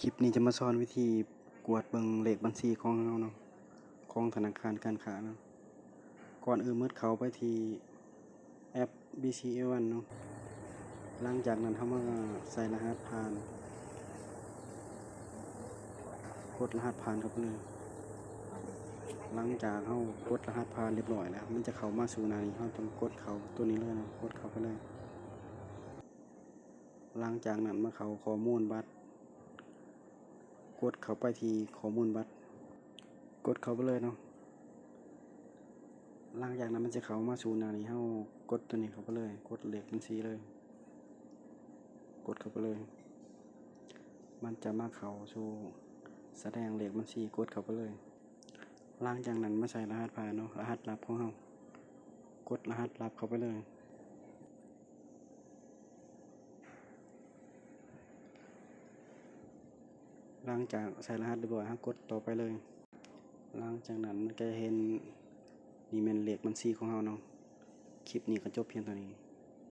คลิปนี้จะมาสอนวิธีกวดเบิ่งเลขบัญชีของเราเนาะของธนาคารการค้าเนาะก่อนอื่นเข้าไปที่แอป BCA1 เนาะหลังจากนั้นเฮามาใส่รหัสผ่านกดรหัสผ่านเข้าไปเลยหลังจากเฮากดรหัสผ่านเรียบร้อยแล้วมันจะเข้ามาสู่หน้านี้เฮาต้องกดเข้าตัวนี้เลยเนาะกดเข้าไปเลยหลังจากนั้นมาเข้าข้อมูลบัตรกดเข้าไปที่ข้อมูลบัตรกดเข้าไปเลยเนาะหลังจากนั้นมันจะเข้ามาสู่หน้านี้เฮากดตัวนี้เข้าไปเลยกดเลขบัญชีเลยกดเข้าไปเลยมันจะมาเข้าสู่แสดงเลขบัญชีกดเข้าไปเลยหลังจากนั้นมาใส่รหัสผ่านเนาะรหัสลับของเฮากดรหัสลับเข้าไปเลยหลังจากใส่รหัสเรียบร้อยกดต่อไปเลยหลังจากนั้นมันก็จะเห็นนี่แม่นเลขบัญชีของเฮาเนาะคลิปนี้ก็จบเพียงเท่านี้